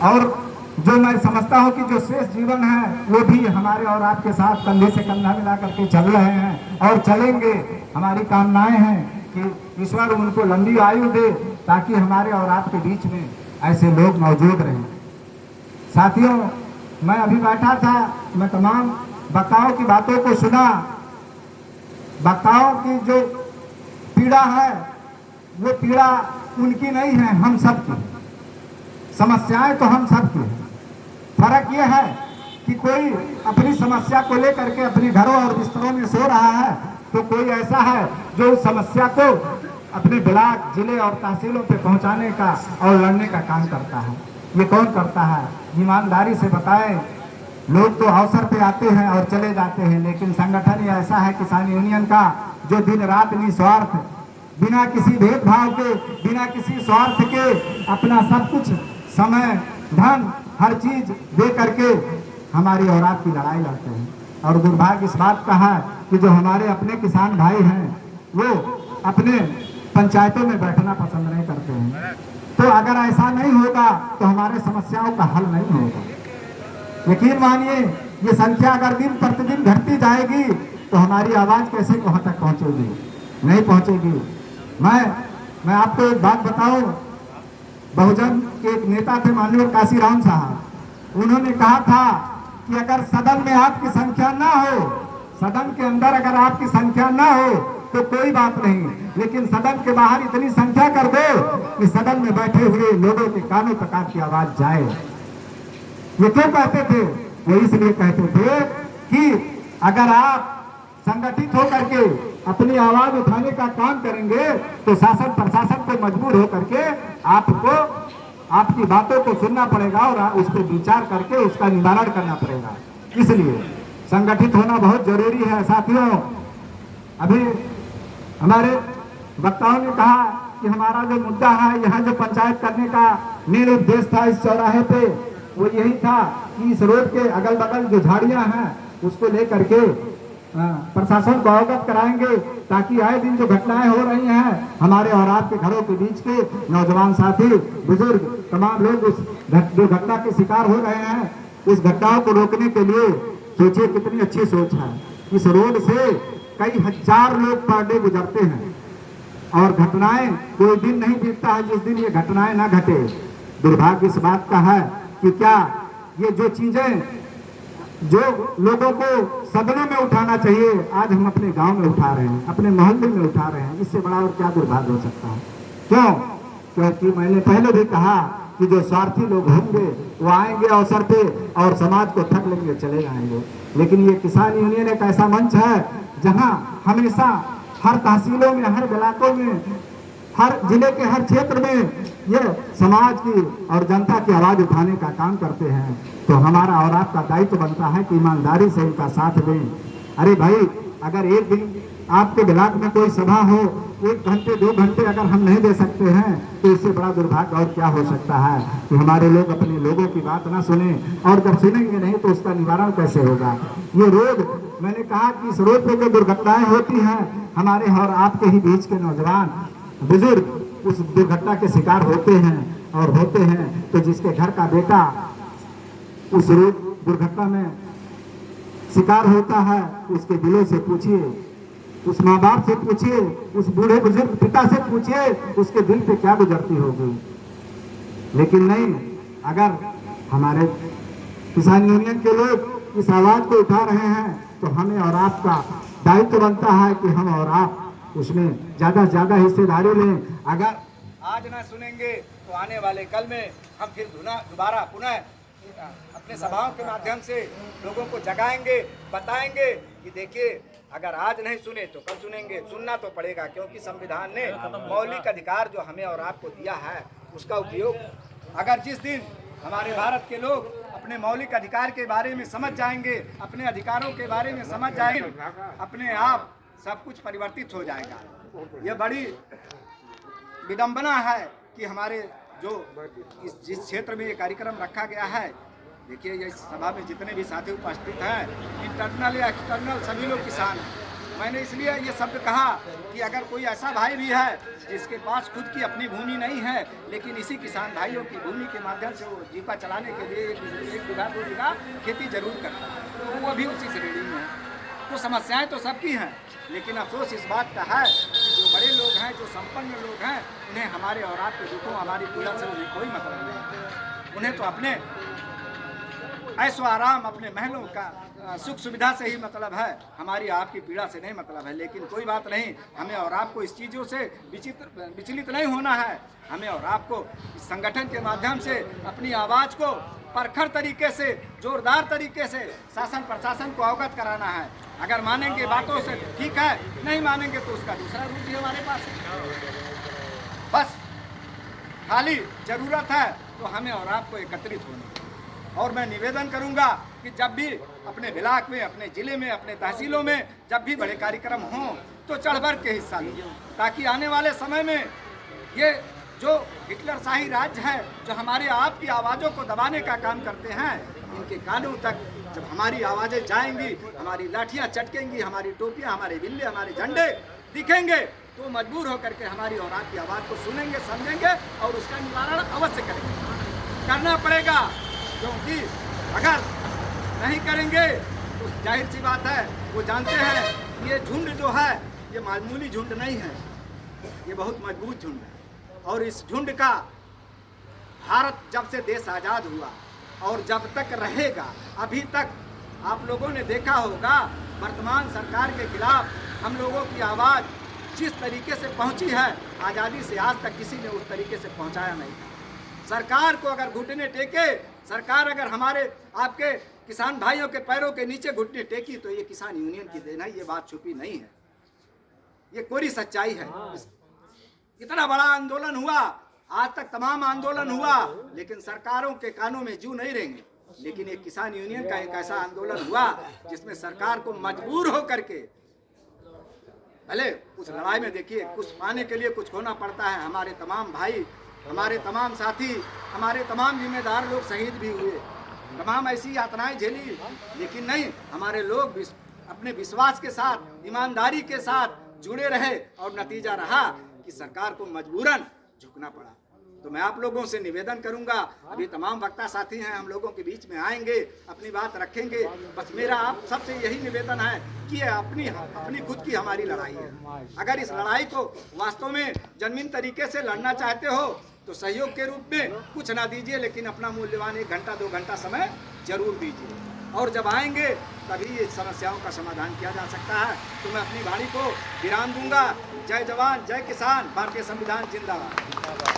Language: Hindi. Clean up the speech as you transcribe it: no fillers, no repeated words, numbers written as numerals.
और जो मैं समझता हूँ कि जो शेष जीवन है वो भी हमारे और आपके साथ कंधे से कंधा मिला करके चल रहे हैं और चलेंगे। हमारी कामनाएं हैं कि ईश्वर उनको लंबी आयु दे ताकि हमारे और आपके बीच में ऐसे लोग मौजूद रहें। साथियों, मैं अभी बैठा था, मैं तमाम वक्ताओं की बातों को सुना। वक्ताओं की जो पीड़ा है वो पीड़ा उनकी नहीं है, हम सबकी। समस्याएं तो हम सबकी हैं। फर्क ये है कि कोई अपनी समस्या को लेकर के अपने घरों और बिस्तरों में सो रहा है, तो कोई ऐसा है जो उस समस्या को अपने ब्लॉक, जिले और तहसीलों पे पहुंचाने का और लड़ने का काम करता है। ये कौन करता है? ईमानदारी से बताएं। लोग तो अवसर पे आते हैं और चले जाते हैं, लेकिन संगठन ये ऐसा है किसान यूनियन का, जो दिन रात निस्वार्थ, बिना किसी भेदभाव के, बिना किसी स्वार्थ के अपना सब कुछ, समय, धन, हर चीज दे करके हमारी और आपकी लड़ाई लड़ते हैं। और दुर्भाग्य इस बात का है कि जो हमारे अपने किसान भाई हैं वो अपने पंचायतों में बैठना पसंद नहीं करते हैं। तो अगर ऐसा नहीं होगा तो हमारे समस्याओं का हल नहीं होगा। यकीन मानिए, ये संख्या अगर दिन प्रतिदिन घटती जाएगी तो हमारी आवाज कैसे वहां तक पहुंचेगी? नहीं पहुंचेगी। मैं आपको एक बात बताऊं, बहुजन के एक नेता थे माननीय काशीराम साहब। उन्होंने कहा था कि अगर सदन में आपकी संख्या ना हो, सदन के अंदर अगर आपकी संख्या ना हो तो कोई बात नहीं, लेकिन सदन के बाहर इतनी संख्या कर दो कि सदन में बैठे हुए लोगों के कानों तक आपकी आवाज जाए। ये क्यों कहते थे? वो इसलिए कहते थे कि अगर आप संगठित होकर के अपनी आवाज उठाने का काम करेंगे तो शासन प्रशासन को मजबूर होकर के आपको आपकी बातों को सुनना पड़ेगा और उस पर विचार करके उसका निवारण करना पड़ेगा। इसलिए संगठित होना बहुत जरूरी है। साथियों, अभी हमारे वक्ताओं ने कहा कि हमारा जो मुद्दा है, यहाँ जो पंचायत करने का मेन उद्देश्य था इस चौराहे पे, वो यही था कि इस रोड के अगल बगल जो झाड़ियां हैं उसको लेकर के प्रशासन को अवगत कराएंगे, ताकि आए दिन जो घटनाएं हो रही हैं हमारे और आपके घरों के बीच के नौजवान साथी, बुजुर्ग, तमाम लोग उस जो घटना के शिकार हो रहे हैं, उस घटनाओं को रोकने के लिए सोचिए कितनी अच्छी सोच है। इस रोड से कई हजार लोग पर डे गुजरते हैं और घटनाएं, कोई दिन नहीं बीतता है जिस दिन ये घटनाएं ना घटे। दुर्भाग्य इस बात का है कि क्या ये जो चीजें जो लोगों को सदनों में उठाना चाहिए, आज हम अपने गांव में उठा रहे हैं, अपने मोहल्ले में उठा रहे हैं। इससे बड़ा और क्या दुर्भाग्य हो सकता है? क्यों? क्योंकि मैंने पहले भी कहा कि जो स्वार्थी लोग होंगे वो आएंगे अवसर पे और समाज को ठग लेंगे, चले जाएंगे। लेकिन ये किसान यूनियन एक ऐसा मंच है जहां हमेशा हर तहसीलों में, हर ब्लॉकों में, हर जिले के हर क्षेत्र में ये समाज की और जनता की आवाज उठाने का काम करते हैं। तो हमारा और आपका दायित्व बनता है कि ईमानदारी से इनका साथ दें। अरे भाई, अगर एक दिन आपके ब्लॉक में कोई सभा हो, 1 घंटे 2 घंटे अगर हम नहीं दे सकते हैं तो इससे बड़ा दुर्भाग्य और क्या हो सकता है कि हमारे लोग अपने लोगों की बात ना सुने, और जब सुनेंगे नहीं तो उसका निवारण कैसे होगा? ये रोड, मैंने कहा कि इस रोड पे जो दुर्घटनाएं होती हैं, हमारे और आपके ही बीच के नौजवान बुजुर्ग उस दुर्घटना के शिकार होते हैं और होते हैं। तो जिसके घर का बेटा उस रोड दुर्घटना में शिकार होता है, उसके दिलों से पूछिए, उस माँ बाप से पूछिए, उस बूढ़े बुजुर्ग पिता से पूछिए, उसके दिल पे क्या गुजरती होगी। लेकिन नहीं, अगर हमारे किसान यूनियन के लोग इस आवाज को उठा रहे हैं तो हमें और आपका दायित्व बनता है कि हम और आप उसमें ज्यादा से ज्यादा हिस्सेदारी लें। अगर आज ना सुनेंगे तो आने वाले कल में हम फिर दोबारा पुनः अपने सभाओं के माध्यम से लोगों को जगाएंगे, बताएंगे कि देखिए, अगर आज नहीं सुने तो कल सुनेंगे। सुनना तो पड़ेगा, क्योंकि संविधान ने मौलिक अधिकार जो हमें और आपको दिया है उसका उपयोग, अगर जिस दिन हमारे भारत के लोग अपने मौलिक अधिकार के बारे में समझ जाएंगे, अपने अधिकारों के बारे में समझ जाएंगे, अपने आप सब कुछ परिवर्तित हो जाएगा। यह बड़ी विडंबना है कि हमारे जो जिस क्षेत्र में ये कार्यक्रम रखा गया है, देखिए इस सभा में जितने भी साथी उपस्थित हैं, इंटरनल या एक्सटर्नल सभी लोग किसान हैं। मैंने इसलिए ये शब्द कहा कि अगर कोई ऐसा भाई भी है जिसके पास खुद की अपनी भूमि नहीं है, लेकिन इसी किसान भाइयों की भूमि के माध्यम से वो जीविका चलाने के लिए 1 बीघा 2 बीघा खेती जरूर करता है, तो वो भी उसी श्रेणी में है। तो समस्याएं तो सबकी हैं, लेकिन अफसोस इस बात का है कि जो बड़े लोग हैं, जो संपन्न लोग हैं, उन्हें हमारे और आपके दुखों, हमारी पीड़ा से उन्हें कोई मतलब नहीं। उन्हें तो अपने ऐशो आराम, अपने महलों का सुख सुविधा से ही मतलब है, हमारी आपकी पीड़ा से नहीं मतलब है। लेकिन कोई बात नहीं, हमें और आपको इस चीज़ों से विचलित नहीं होना है। हमें और आपको इस संगठन के माध्यम से अपनी आवाज़ को प्रखर तरीके से, जोरदार तरीके से शासन प्रशासन को अवगत कराना है। अगर मानेंगे बातों से ठीक है, नहीं मानेंगे तो उसका दूसरा रूप भी हमारे पास है। बस खाली जरूरत है तो हमें और आपको एकत्रित होने की। और मैं निवेदन करूंगा कि जब भी अपने ब्लॉक में, अपने ज़िले में, अपने तहसीलों में जब भी बड़े कार्यक्रम हों तो चढ़ बढ़ के हिस्सा लें, ताकि आने वाले समय में ये जो हिटलरशाही राज्य है, जो हमारे आपकी आवाज़ों को दबाने का काम करते हैं, इनके कानों तक जब हमारी आवाज़ें जाएंगी, हमारी लाठियाँ चटकेंगी, हमारी टोपियाँ, हमारे बिल्ले, हमारे झंडे दिखेंगे, तो मजबूर होकर के हमारी और आपकी आवाज़ को सुनेंगे, समझेंगे और उसका निवारण अवश्य करेंगे, करना पड़ेगा। क्योंकि अगर नहीं करेंगे तो जाहिर सी बात है, वो जानते हैं ये झुंड जो है ये मामूली झुंड नहीं है, ये बहुत मजबूत झुंड है। और इस झुंड का भारत जब से देश आज़ाद हुआ और जब तक रहेगा, अभी तक आप लोगों ने देखा होगा वर्तमान सरकार के खिलाफ हम लोगों की आवाज़ जिस तरीके से पहुंची है, आज़ादी से आज तक किसी ने उस तरीके से पहुंचाया नहीं। सरकार को अगर घुटने टेके, सरकार अगर हमारे आपके किसान भाइयों के पैरों के नीचे घुटने टेकी तो ये किसान यूनियन की देन है, ये बात छुपी नहीं है, ये कोरी सच्चाई है। इतना बड़ा आंदोलन हुआ, आज तक तमाम आंदोलन हुआ, लेकिन सरकारों के कानों में जू नहीं रहेंगे। लेकिन एक किसान यूनियन का एक ऐसा आंदोलन हुआ जिसमें सरकार को मजबूर होकर के, भले उस लड़ाई में देखिए कुछ पाने के लिए कुछ खोना पड़ता है। हमारे तमाम भाई, हमारे तमाम साथी, हमारे तमाम जिम्मेदार लोग शहीद भी हुए, तमाम ऐसी यातनाएं झेली, लेकिन नहीं, हमारे लोग अपने विश्वास के साथ, ईमानदारी के साथ जुड़े रहे और नतीजा रहा कि सरकार को मजबूरन झुकना पड़ा। तो मैं आप लोगों से निवेदन करूंगा, अभी तमाम वक्ता साथी हैं हम लोगों के बीच में आएंगे, अपनी बात रखेंगे। बस मेरा आप सबसे यही निवेदन है कि ये अपनी खुद की हमारी लड़ाई है। अगर इस लड़ाई को वास्तव में जन्मीन तरीके से लड़ना चाहते हो तो सहयोग के रूप में कुछ ना दीजिए, लेकिन अपना मूल्यवान 1 घंटा 2 घंटा समय जरूर दीजिए। और जब आएंगे तभी ये समस्याओं का समाधान किया जा सकता है। तो मैं अपनी वाणी को विराम दूंगा। जय जवान, जय किसान, भारतीय संविधान जिंदाबाद।